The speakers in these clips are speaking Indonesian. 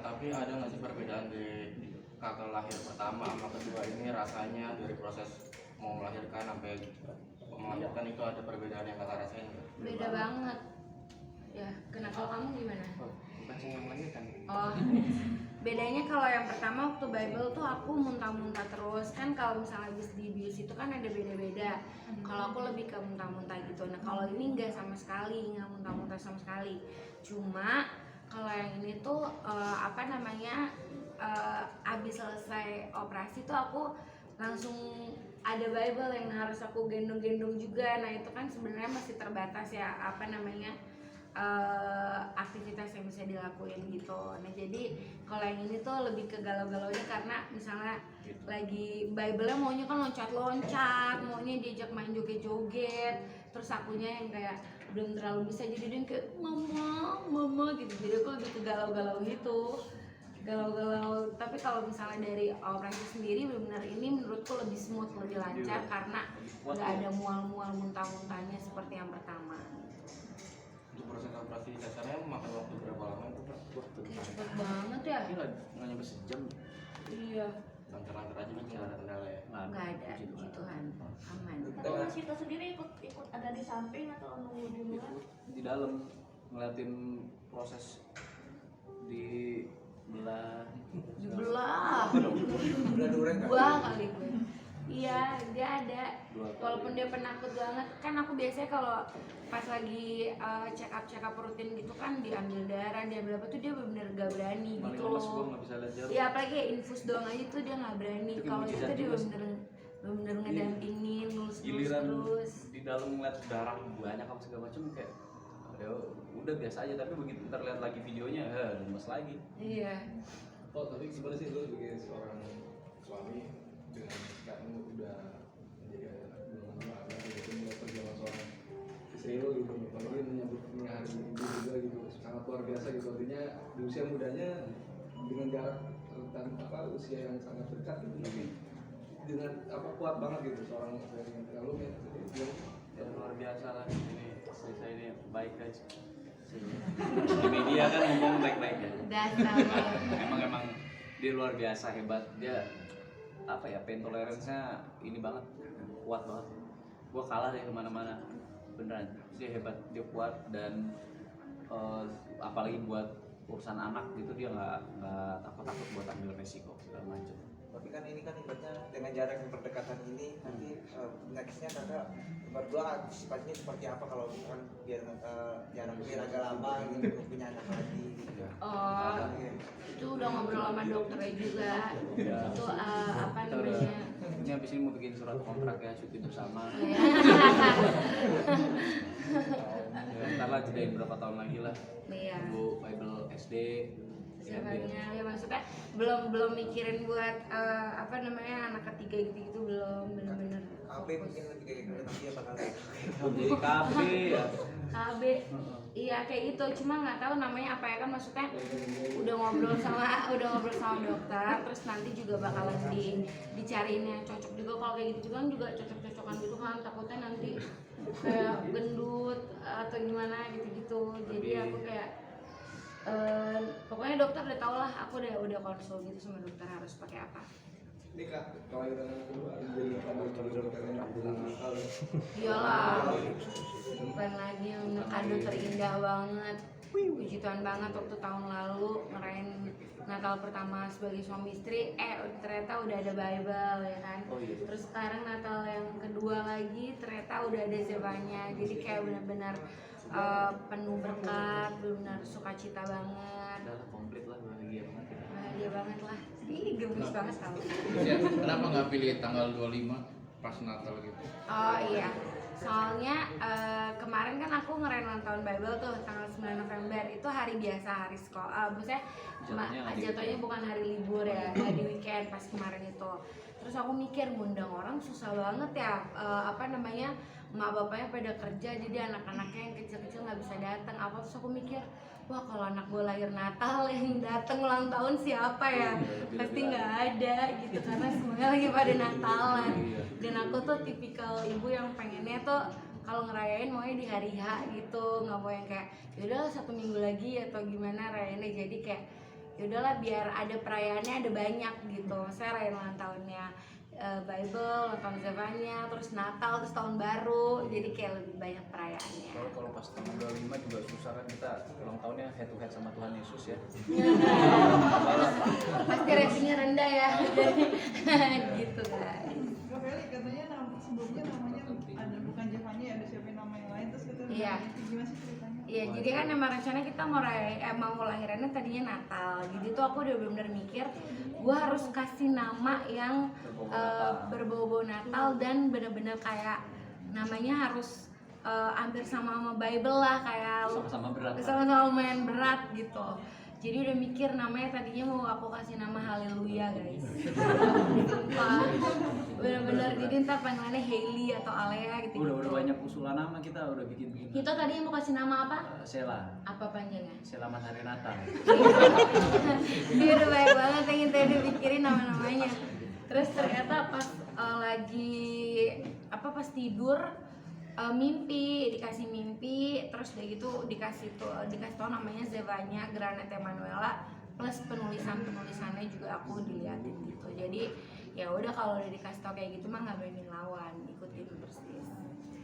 Tapi ada nggak sih perbedaan di kakak lahir pertama sama kedua ini, rasanya dari proses mau melahirkan sampai melahirkan itu ada perbedaan yang kakak rasain nggak? Beda banget. Ya, kalau kamu gimana? Bukan saya yang melahirkan. Oh, bedanya kalau yang pertama waktu Bible tuh aku muntah-muntah terus kan. Kalau misalnya habis dibius itu kan ada beda-beda. Kalau aku lebih ke muntah-muntah gitu. Nah kalau ini nggak sama sekali, nggak muntah-muntah sama sekali. Cuma kalau yang ini tuh abis selesai operasi tuh aku langsung ada Bible yang harus aku gendong-gendong juga. Nah itu kan sebenarnya masih terbatas ya aktivitas yang bisa dilakuin gitu. Nah jadi kalau yang ini tuh lebih ke galau-galaunya karena misalnya lagi Bible-nya maunya kan loncat-loncat, maunya diajak main joget-joget, terus akunya yang kayak belum terlalu bisa, jadi dia kayak mama gitu. Jadi aku lebih ke galau-galau gitu, galau-galau. Tapi kalau misalnya dari operasi sendiri benar ini menurutku lebih smooth, lebih lancar karena nggak ada mual-mual muntah-muntahnya seperti yang pertama. Untuk proses operasi sesarnya makan waktu berapa lama itu Pak? Cepet banget ya. Gila, nggak nyampe sejam. Iya. Lancar-lancar aja kan, nggak ada kendala ya? Nggak ada, puji Tuhan, aman. Kalau Mas Vito sendiri ikut ada di samping atau nunggu di luar? Di dalam ngeliatin proses di belah dua kali gue. Iya, dia ada. Walaupun dia penakut banget, kan aku biasanya kalau pas lagi check up rutin gitu kan diambil darah, diambil apa tuh dia benar-benar gak berani paling gitu males gua loh. nggak bisa lihat jarum. Iya, apalagi kayak infus doang aja tuh dia nggak berani. Itu Kalau mujizat itu dia juga sih. benar-benar ngedampingin, ngelus Giliran terus. di dalam ngeliat darah banyak apa segala macam kayak ya udah biasa aja, tapi begitu terlihat lagi videonya lemes lagi. Iya. Oh, tapi gimana sih lu sebagai seorang suami dengan sekarang udah menjadi belum lama gitu, mulai perjuangan seorang istri lu gitu, apalagi menyambut hari ibu juga gitu, sangat luar biasa gitu. Artinya di usia mudanya dengan jarak rentan usia yang sangat dekat gitu, tapi dengan kuat banget gitu seorang yang lu Ya luar biasa lah, ini istri saya ini baik guys. Di media kan ngomong baik-baik ya. Dasar. Emang dia luar biasa hebat. Dia pain tolerance-nya ini banget, kuat banget. Gua kalah deh kemana-mana, beneran. Dia hebat, dia kuat dan apalagi buat urusan anak gitu dia nggak takut buat ambil resiko segala macam. Tapi kan ini kan ibaratnya dengan jarak yang berdekatan ini nanti nextnya kakak berdua antisipasinya seperti apa kalau misalkan biar jaraknya agak lama gitu untuk punya anak lagi gitu. Oh, itu udah ngobrol sama dokternya juga. Ya. Itu Ini habis ini mau bikin surat kontrak ya, cuti bersama. Ya, ntar lah jadiin berapa tahun lagi lah. Iya. Bu Bible SD. Sebenarnya ya maksudnya belum mikirin buat anak ketiga gitu belum bener-bener. KB mungkin nanti kayak nanti apa kali? Jadi KB ya. KB. Iya kayak gitu, cuma nggak tahu namanya apa ya kan, maksudnya udah ngobrol sama dokter, terus nanti juga bakalan dicariin yang cocok juga. Kalau kayak gitu kan juga cocok-cocokan gitu kan, takutnya nanti kayak gendut atau gimana gitu-gitu. Jadi aku kayak pokoknya dokter udah tau lah, aku udah konsul gitu sama dokter harus pakai apa. Ini kak, kalau yang kedua jadi kado karena bilang nakal. Iyalah, bukan lagi yang kado terindah banget. Puji Tuhan banget waktu tahun lalu ngerayain Natal pertama sebagai suami istri, ternyata udah ada Bible ya kan. Oh, iya. Terus sekarang Natal yang kedua lagi ternyata udah ada Zevanya. Jadi kayak benar-benar penuh berkat, benar sukacita banget. Udah lah, komplit lah, bahagia banget ya. Bahagia banget lah. Ih, gemes banget tau. Ya, kenapa nggak pilih tanggal 25 pas Natal gitu? Oh iya, soalnya kemarin kan aku ngerayain ulang tahun Bible tuh tanggal 9 November. Itu hari biasa, hari sekolah, maksudnya jatuhnya bukan hari libur ya, nggak di weekend pas kemarin itu. Terus aku mikir ngundang orang susah banget ya, emak bapaknya pada kerja, jadi anak-anaknya yang kecil-kecil nggak bisa datang. Terus aku mikir, wah kalau anak gue lahir Natal yang datang ulang tahun siapa ya? Pasti nggak ada gitu, karena semuanya lagi pada Natalan. Dan aku tuh tipikal ibu yang pengennya tuh kalau ngerayain maunya di hari H gitu, nggak mau yang kayak yaudah 1 minggu lagi atau gimana rayainnya. Jadi kayak ya udahlah biar ada perayaannya ada banyak gitu. Saya rayain ulang tahunnya Bible, ulang tahun Zevanya, terus Natal, terus tahun baru, jadi kayak lebih banyak perayaannya. Kalau pas tanggal 25 juga susah kan, kita ulang tahunnya head to head sama Tuhan Yesus ya. Pasti ratingnya rendah ya. Gitu guys. Kak Feli katanya sebelumnya namanya ada bukan Jevanya ya, ada siapin nama yang lain terus katanya Iya. gimana sih ceritanya? Iya, jadi kan emang rencana kita mau lahirannya tadinya Natal. Jadi tuh aku udah bener-bener mikir, gue harus kasih nama yang berbau-bau Natal dan bener-bener kayak namanya harus hampir sama Bible lah, kayak Sama-sama berat. sama-sama lumayan berat gitu. Jadi udah mikir namanya tadinya mau aku kasih nama Haleluya guys. Sumpah. Bener-bener jadi ntar panggilannya Hailey atau Alea gitu. Udah banyak usulan nama, kita udah bikin. Kita tadinya mau kasih nama apa? Sela. Apa panjangnya? Sela Matahari Natal. Dia udah banyak banget yang kita udah pikirin nama-namanya. Terus ternyata pas pas tidur dikasih mimpi, terus udah gitu dikasih tau namanya Zevanya Granate Emanuela, plus penulisannya juga aku diliatin gitu. Jadi ya udah kalau udah dikasih tau kayak gitu mah nggak berani lawan, ikutin persis.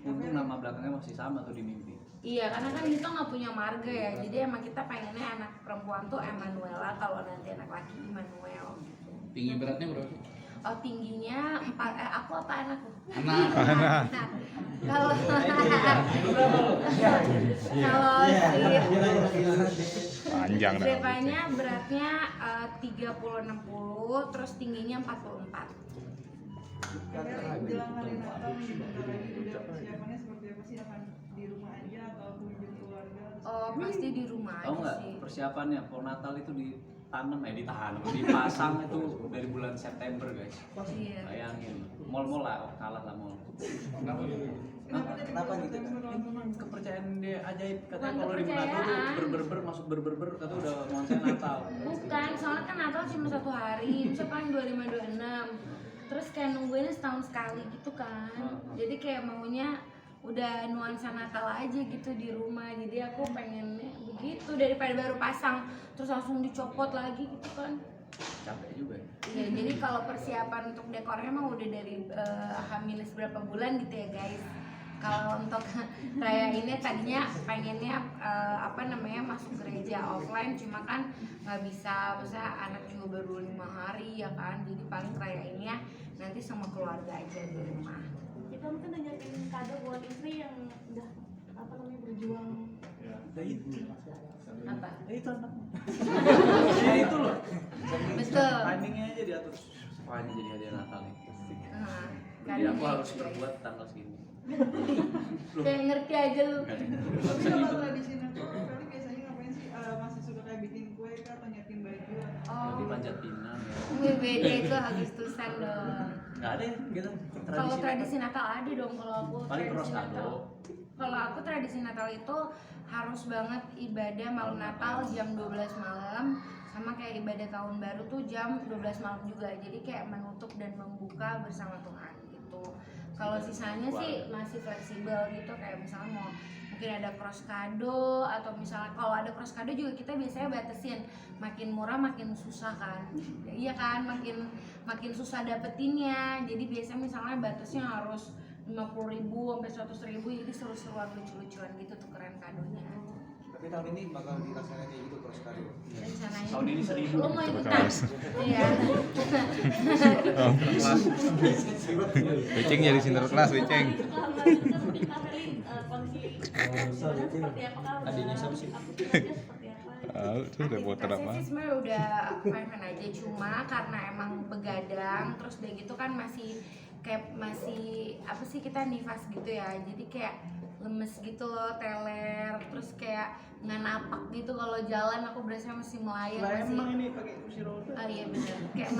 Untung nama belakangnya masih sama tuh di mimpi. Iya, karena kan kita nggak punya marga ya, jadi emang kita pengennya anak perempuan tuh Emanuela, kalau nanti anak laki Immanuel. Tinggi beratnya berapa sih? Oh, tingginya 4, aku apa anakku? Anak. Kalau Panjang dah. Zevanya beratnya 30-60, terus tingginya 44. Kak Feli jelang hari Natal nih, bentar lagi udah persiapannya seperti apa sih, akan di rumah aja atau kunjung keluarga? Oh, pasti di rumah Tahu aja nggak sih. persiapannya? Pohon Natal itu dipasang itu dari bulan September guys. Iya. Bayangin, mall lah kalah lah mall. Kenapa gitu kan? Kepercayaan dia ajaib, katanya Bukan kalau di Manado tuh kepercayaan. masuk berber kata udah nuansa Natal. Bukan, soalnya kan Natal cuma 1 hari, bisa paling 25-26. Terus kayak nungguinnya setahun sekali gitu kan. Jadi kayak maunya udah nuansa Natal aja gitu di rumah. Jadi aku pengennya begitu, daripada baru pasang terus langsung dicopot lagi gitu kan. Capek juga ya. Iya, jadi kalau persiapan untuk dekornya mah udah dari H- berapa bulan gitu ya guys. Kalau untuk kayak ini tadinya pengennya masuk gereja offline, cuma kan nggak bisa, maksudnya anak juga baru 5 hari ya kan, jadi paling rayainnya nanti sama keluarga aja di rumah. Kita mungkin udah nyiapin kado buat istri yang udah berjuang. Apa? Ya itu anak. Ya itu loh. Betul. Timingnya aja diatur. Wah ini jadi hadiah Natal nih. Nah, Jadi aku kadonya harus gitu, berbuat guys. tanggal segini. Kayak ngerti aja lu. Tapi kalau tradisi Natal, Kak Feli biasanya ngapain sih? Masih suka kayak bikin kue kah atau nyiapin baju? Jadi Oh, panjat pinang ya. beda itu Agustusan dong. Nggak ada ya gitu. Kalau tradisi Natal ada dong kalau aku. Paling Tradisi cross kado. Natal. Kalau aku tradisi Natal itu harus banget ibadah malam Natal jam 12 malam, sama kayak ibadah tahun baru tuh jam 12 malam juga. Jadi kayak menutup dan membuka bersama Tuhan gitu. Kalau sisanya sih masih fleksibel gitu, kayak misalnya mau mungkin ada cross kado, atau misalnya kalau ada cross kado juga kita biasanya batasin, makin murah makin susah kan. Iya kan, makin susah dapetinnya. Jadi biasanya misalnya batasnya harus 50.000 sampai 100.000, jadi seru-seruan lucu-lucuan gitu tukeran kadonya. Tapi tahun ini bakal dilaksanakan kayak gitu terus kali. Rencananya Tahun ini 1.000. lo mau ikutan? Iya. Wiceng jadi sinterklas, Wiceng. Seperti Kak Feli, kondisi seperti apa kah? Adiknya siapa sih? Aktivitasnya seperti apa? Tahu tuh reporter Aktivitasnya apa? sih sebenarnya udah fine aja, cuma karena emang begadang, terus udah gitu kan masih kita nifas gitu ya, jadi kayak lemes gitu loh, teler, terus kayak nggak napak gitu kalau jalan. Aku berasa masih melayang, Emang ini pakai kursi roda. Oh iya bener, kayak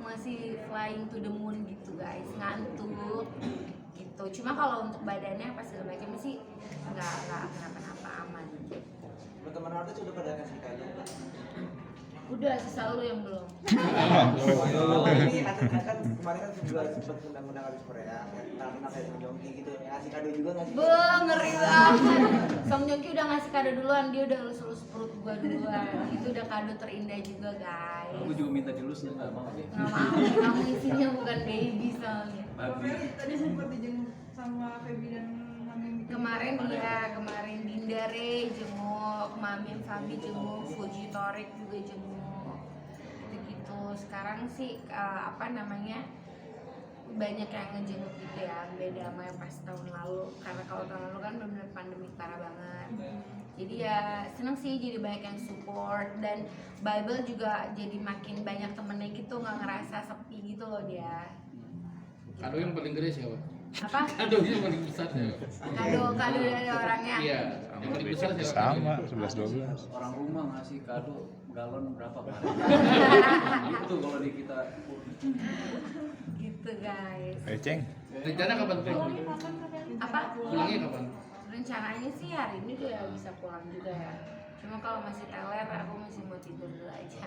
masih flying to the moon gitu guys, ngantuk gitu. Cuma kalau untuk badannya pas segala macam sih nggak kenapa-napa, aman. Teman-teman artis udah pada ngasih kado. Udah, sisa lu yang belum. Ini kan kemarin kan juga sempat undang-undang habis Korea, yang anak kayak Song Joong Ki gitu, yang ngasih kado juga nggak sih? Ngeri banget. Song Joong Ki udah ngasih kado duluan, dia udah elus-elus perut gua duluan. Itu udah kado terindah juga, guys. Aku juga minta dilus ya nggak mau deh. Nggak mau, kamu isinya bukan baby soalnya. Babi. Tadi sempat dijenguk sama Feby dan Mami. Kemarin Dinda Re jenguk, Mami Fabi jenguk, Fuji Torik juga jenguk, gitu-gitu. Sekarang sih banyak yang ngejenguk gitu ya, beda sama yang pas tahun lalu. Karena kalau tahun lalu kan benar-benar pandemi parah banget. Jadi ya seneng sih, jadi banyak yang support, dan Bible juga jadi makin banyak temennya gitu, nggak ngerasa sepi gitu loh dia. Kado yang paling gede siapa? Apa? Kado yang paling besar siapa? Kado dari orangnya. Iya, yang paling besar siapa? Sama 11-12. Orang rumah ngasih kado galon berapa kemarin? Itu kalau di kita. Gitu guys. Ceng. Rencana kapan pulang? Apa? Pulangnya kapan? Rencananya sih hari ini udah bisa pulang juga ya. Cuma kalau masih teler, aku masih mau tidur dulu aja.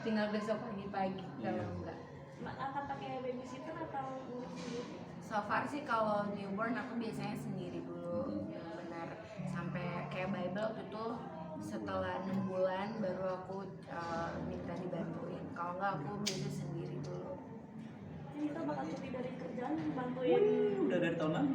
Tinggal besok pagi-pagi kalau enggak. Akan pakai babysitter atau ngurus sendiri? So far sih kalau newborn aku biasanya sendiri dulu, benar sampai kayak Bible itu setelah 6 bulan baru aku minta dibantuin. Kalau enggak aku biasa sendiri dulu. Ini kita bakal cuti dari kerjaan bantuin. Udah dari tahun lalu.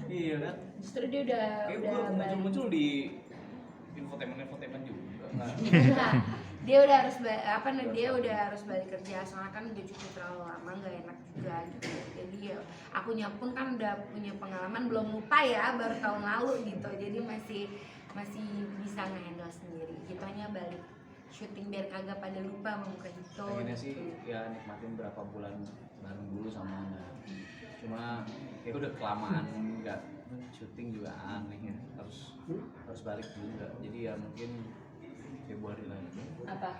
Iya kan? Justru dia udah Kayak udah gue balik. muncul di infotainment juga. Nah, Dia udah harus dia udah harus balik kerja, soalnya kan udah cukup terlalu lama, nggak enak juga gitu. Jadi ya akunya pun kan udah punya pengalaman, belum lupa ya, baru tahun lalu gitu. Jadi masih bisa ngehandle sendiri. Kitanya balik syuting biar kagak pada lupa sama muka itu. pengennya sih ya nikmatin berapa bulan bareng dulu sama anak. Cuma ya udah kelamaan nggak syuting juga aneh ya, harus balik juga. Jadi ya mungkin Februari lah. Apa?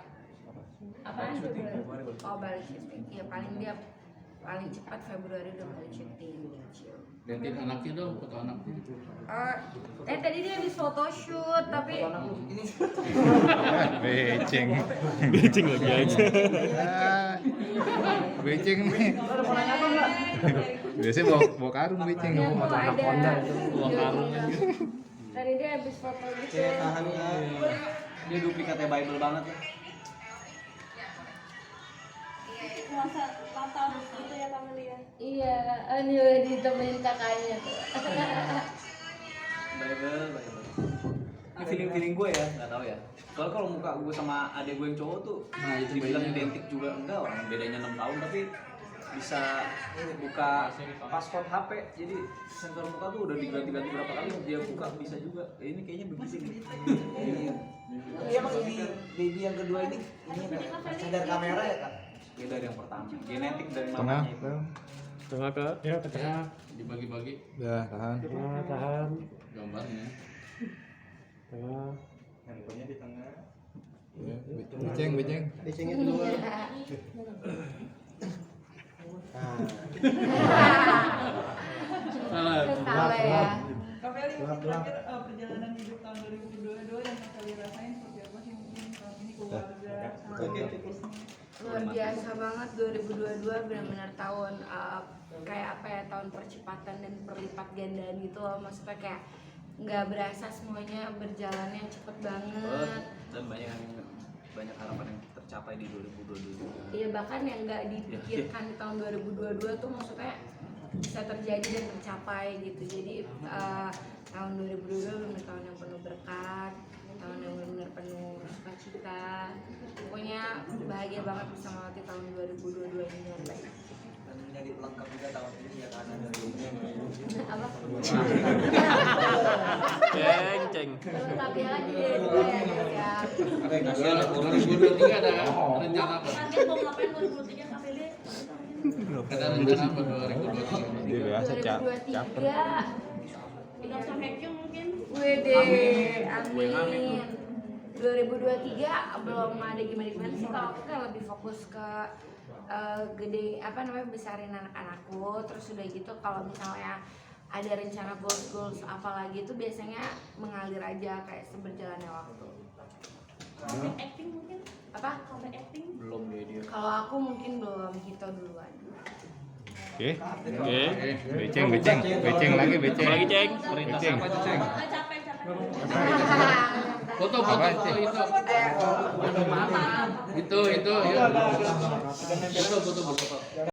Balik syuting Februari baru. Oh, balik syuting. Ya paling cepat Februari udah balik syuting gitu. Gantiin anaknya dong, foto anaknya. Tadi dia habis photoshoot tapi Beceng. Beceng lagi aja. Beceng nih. Biasanya bawa karung beceng. foto ada Bawa karung aja. Tadi dia habis foto gitu. Dia duplikatnya Bible banget ya. Masa Natal gitu ya Kamelia. Iya, ini ditemenin kakaknya tuh. Bible. Ini feeling gue ya, nggak tahu ya. Soalnya kalau muka gue sama adik gue yang cowok tuh, nah itu dibilang identik juga enggak, orang bedanya 6 tahun tapi bisa buka password HP, jadi sensor muka tuh udah diganti-ganti berapa kali dia buka bisa juga. Ini kayaknya begitu nih. Iya mas, baby yang kedua ini sadar kamera ya kak? Beda dari yang pertama, genetik dari Tengah. mamanya itu. Tengah ke ya ke tengah. Dibagi-bagi Ya, tahan. Tahan. gambarnya. Tengah. Handphonenya di tengah. Ya, beceng. Becengnya dulu. Salah ya. Kak Feli, terakhir perjalanan hidup tahun 2022 yang Kak Feli rasain seperti apa sih, mungkin tahun ini keluarga sama bisnis? Luar biasa banget 2022, benar-benar tahun kayak apa ya, tahun percepatan dan perlipat gandaan gitu loh. Maksudnya kayak nggak berasa semuanya berjalannya cepet banget. Dan banyak harapan yang tercapai di 2022. Iya, bahkan yang nggak dipikirkan di tahun 2022 tuh maksudnya bisa terjadi dan tercapai gitu. Jadi tahun 2022 benar tahun yang penuh berkat, tahun yang benar penuh sukacita. Pokoknya bahagia banget bisa melewati tahun 2022 ini dengan baik. Dan menjadi pelengkap juga tahun ini ya karena dari Apa? Ceng. Tapi lagi ya juga ya. 2023 ada rencana apa? Target mau ngapain 2023 Kak Feli? Ada rencana apa 2023? Dia biasa caper. 2023 Langsung hacking mungkin. Wede, amin. 2023 belum ada gimana sih, kalau aku kan lebih fokus ke besarin anak-anakku. Terus udah gitu kalau misalnya ada rencana goals apalagi itu biasanya mengalir aja kayak seberjalannya waktu. Acting mungkin. Apa? Kalau acting Belum dia. Kalau aku mungkin belum, gitu duluan. Oke. Oke. Beceng lagi beceng. Apa lagi, Ceng? Beceng. capek. Foto itu. Itu ya. Foto.